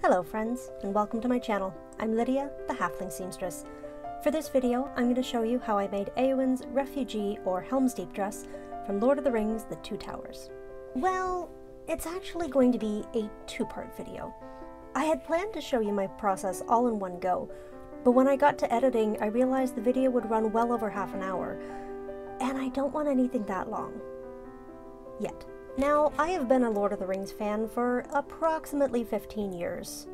Hello friends, and welcome to my channel. I'm Lydia, the Halfling Seamstress. For this video, I'm going to show you how I made Eowyn's refugee or Helm's Deep dress from Lord of the Rings: The Two Towers. Well, it's actually going to be a two-part video. I had planned to show you my process all in one go, but when I got to editing, I realized the video would run well over half an hour, and I don't want anything that long. Yet. Now, I have been a Lord of the Rings fan for approximately 15 years,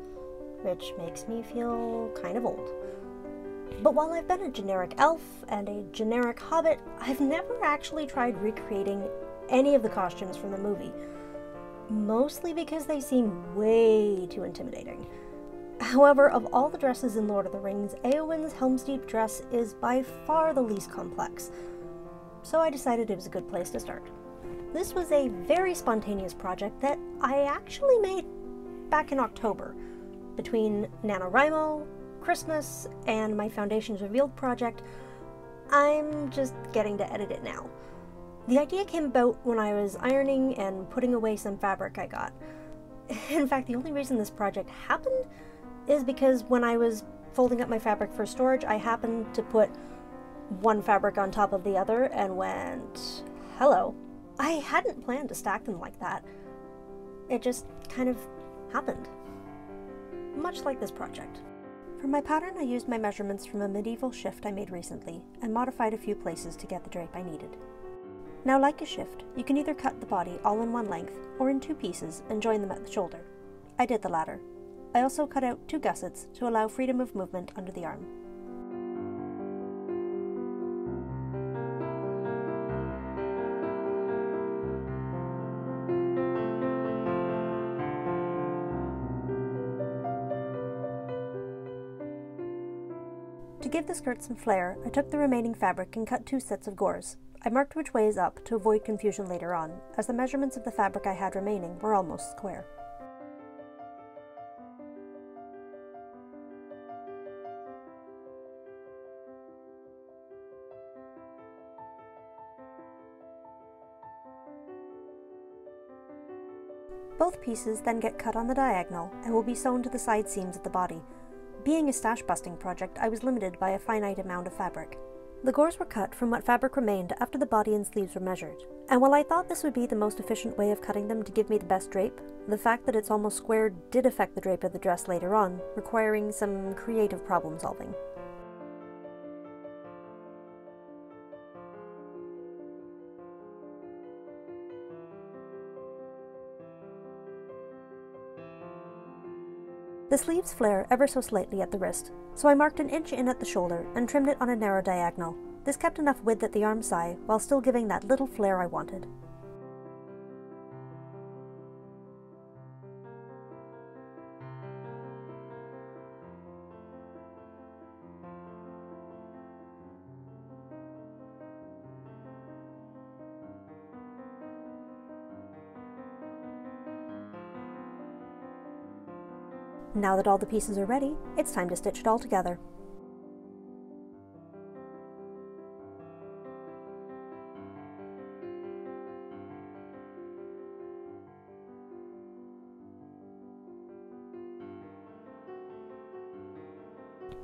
which makes me feel kind of old. But while I've been a generic elf and a generic hobbit, I've never actually tried recreating any of the costumes from the movie, mostly because they seem way too intimidating. However, of all the dresses in Lord of the Rings, Eowyn's Helm's Deep dress is by far the least complex, so I decided it was a good place to start. This was a very spontaneous project that I actually made back in October. Between NaNoWriMo, Christmas, and my Foundations Revealed project, I'm just getting to edit it now. The idea came about when I was ironing and putting away some fabric I got. In fact, the only reason this project happened is because when I was folding up my fabric for storage, I happened to put one fabric on top of the other and went, hello. I hadn't planned to stack them like that. It just kind of happened. Much like this project. For my pattern, I used my measurements from a medieval shift I made recently and modified a few places to get the drape I needed. Now, like a shift, you can either cut the body all in one length or in two pieces and join them at the shoulder. I did the latter. I also cut out two gussets to allow freedom of movement under the arm. To give the skirt some flair, I took the remaining fabric and cut two sets of gores. I marked which way is up to avoid confusion later on, as the measurements of the fabric I had remaining were almost square. Both pieces then get cut on the diagonal and will be sewn to the side seams of the body. Being a stash busting project, I was limited by a finite amount of fabric. The gores were cut from what fabric remained after the body and sleeves were measured, and while I thought this would be the most efficient way of cutting them to give me the best drape, the fact that it's almost square did affect the drape of the dress later on, requiring some creative problem solving. The sleeves flare ever so slightly at the wrist, so I marked an inch in at the shoulder and trimmed it on a narrow diagonal. This kept enough width at the arm side while still giving that little flare I wanted. Now that all the pieces are ready, it's time to stitch it all together.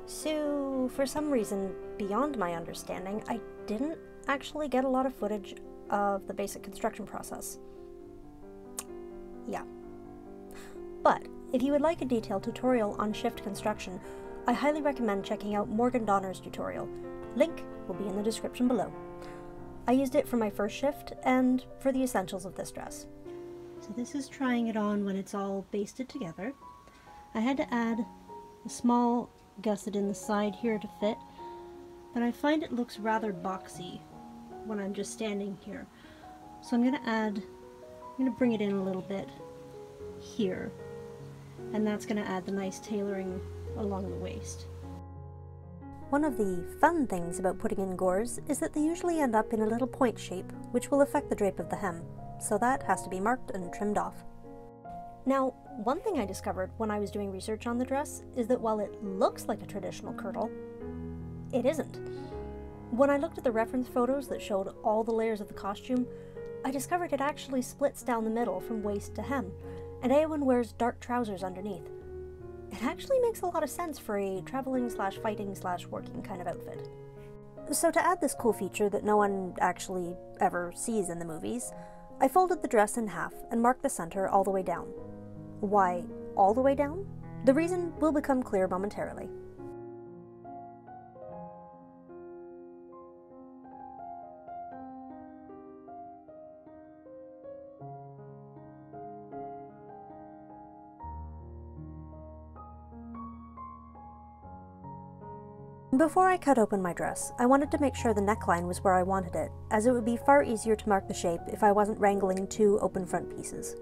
So, for some reason beyond my understanding, I didn't actually get a lot of footage of the basic construction process. Yeah. But if you would like a detailed tutorial on shift construction, I highly recommend checking out Morgan Donner's tutorial. Link will be in the description below. I used it for my first shift and for the essentials of this dress. So this is trying it on when it's all basted together. I had to add a small gusset in the side here to fit, but I find it looks rather boxy when I'm just standing here. So I'm going to bring it in a little bit here. And that's going to add the nice tailoring along the waist. One of the fun things about putting in gores is that they usually end up in a little point shape, which will affect the drape of the hem, so that has to be marked and trimmed off. Now, one thing I discovered when I was doing research on the dress is that while it looks like a traditional kirtle, it isn't. When I looked at the reference photos that showed all the layers of the costume, I discovered it actually splits down the middle from waist to hem, and Eowyn wears dark trousers underneath. It actually makes a lot of sense for a traveling slash fighting slash working kind of outfit. So to add this cool feature that no one actually ever sees in the movies, I folded the dress in half and marked the center all the way down. Why all the way down? The reason will become clear momentarily. Before I cut open my dress, I wanted to make sure the neckline was where I wanted it, as it would be far easier to mark the shape if I wasn't wrangling two open front pieces.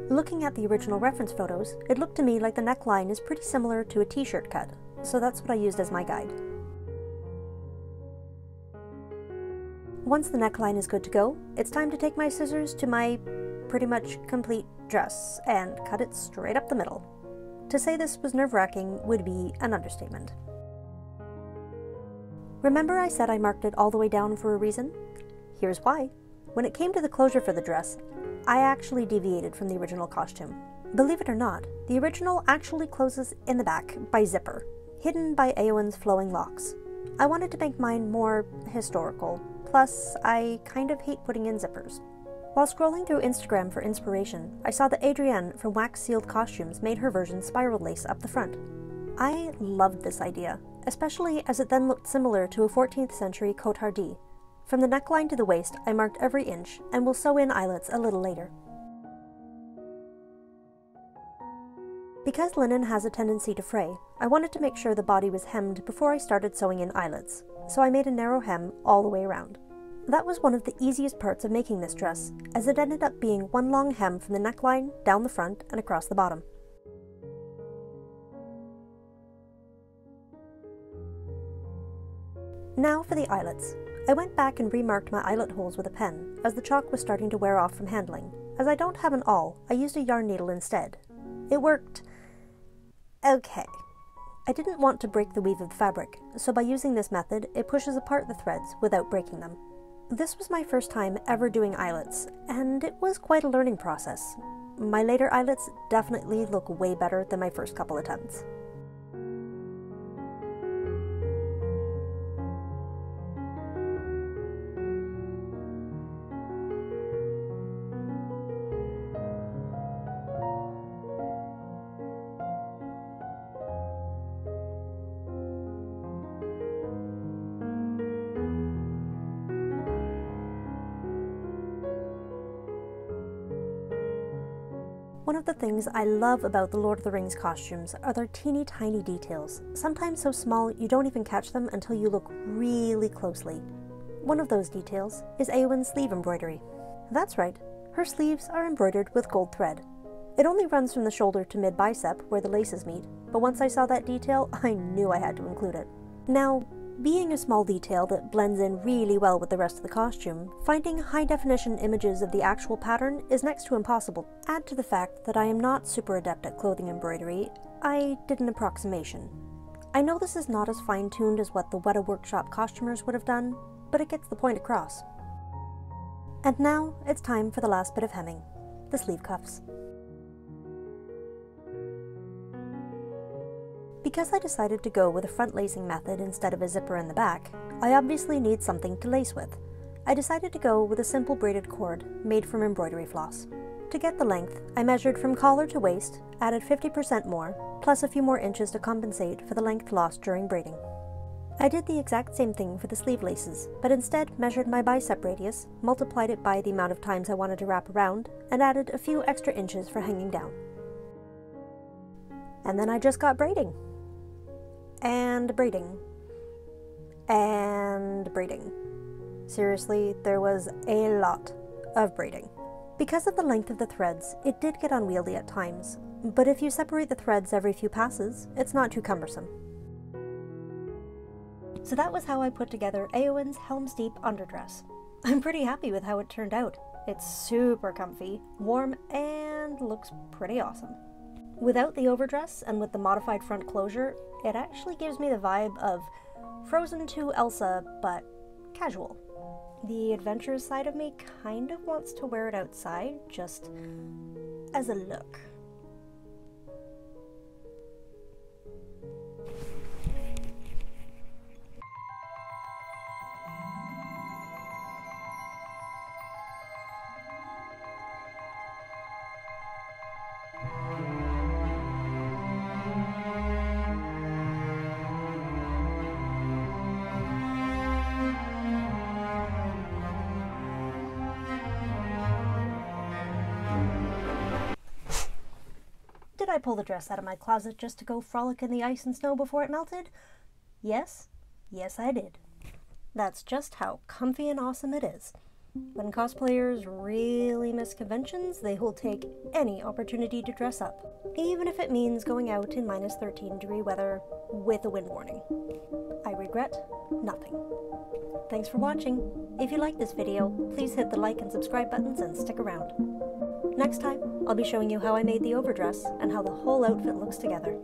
Looking at the original reference photos, it looked to me like the neckline is pretty similar to a t-shirt cut, so that's what I used as my guide. Once the neckline is good to go, it's time to take my scissors to my pretty much complete dress and cut it straight up the middle. To say this was nerve-wracking would be an understatement. Remember I said I marked it all the way down for a reason? Here's why. When it came to the closure for the dress, I actually deviated from the original costume. Believe it or not, the original actually closes in the back by zipper, hidden by Eowyn's flowing locks. I wanted to make mine more historical, plus I kind of hate putting in zippers. While scrolling through Instagram for inspiration, I saw that Adrienne from Wax Sealed Costumes made her version spiral lace up the front. I loved this idea, especially as it then looked similar to a 14th century cotardie. From the neckline to the waist, I marked every inch and will sew in eyelets a little later. Because linen has a tendency to fray, I wanted to make sure the body was hemmed before I started sewing in eyelets, so I made a narrow hem all the way around. That was one of the easiest parts of making this dress, as it ended up being one long hem from the neckline, down the front, and across the bottom. Now for the eyelets. I went back and remarked my eyelet holes with a pen, as the chalk was starting to wear off from handling. As I don't have an awl, I used a yarn needle instead. It worked okay. I didn't want to break the weave of the fabric, so by using this method, it pushes apart the threads without breaking them. This was my first time ever doing eyelets, and it was quite a learning process. My later eyelets definitely look way better than my first couple attempts. One of the things I love about the Lord of the Rings costumes are their teeny tiny details, sometimes so small you don't even catch them until you look really closely. One of those details is Eowyn's sleeve embroidery. That's right, her sleeves are embroidered with gold thread. It only runs from the shoulder to mid-bicep where the laces meet, but once I saw that detail, I knew I had to include it. Now, being a small detail that blends in really well with the rest of the costume, finding high-definition images of the actual pattern is next to impossible. Add to the fact that I am not super adept at clothing embroidery, I did an approximation. I know this is not as fine-tuned as what the Weta Workshop costumers would have done, but it gets the point across. And now, it's time for the last bit of hemming, the sleeve cuffs. Because I decided to go with a front lacing method instead of a zipper in the back, I obviously need something to lace with. I decided to go with a simple braided cord made from embroidery floss. To get the length, I measured from collar to waist, added 50% more, plus a few more inches to compensate for the length lost during braiding. I did the exact same thing for the sleeve laces, but instead measured my bicep radius, multiplied it by the amount of times I wanted to wrap around, and added a few extra inches for hanging down. And then I just got braiding. And braiding. And braiding. Seriously, there was a lot of braiding. Because of the length of the threads, it did get unwieldy at times, but if you separate the threads every few passes, it's not too cumbersome. So that was how I put together Eowyn's Helm's Deep underdress. I'm pretty happy with how it turned out. It's super comfy, warm, and looks pretty awesome. Without the overdress and with the modified front closure, it actually gives me the vibe of Frozen 2 Elsa, but casual. The adventurous side of me kind of wants to wear it outside, just as a look. pull the dress out of my closet just to go frolic in the ice and snow before it melted? Yes. Yes, I did. That's just how comfy and awesome it is. When cosplayers really miss conventions, they will take any opportunity to dress up, even if it means going out in minus 13-degree weather with a wind warning. I regret nothing. Thanks for watching. If you like this video, please hit the like and subscribe buttons and stick around. Next time, I'll be showing you how I made the overdress and how the whole outfit looks together.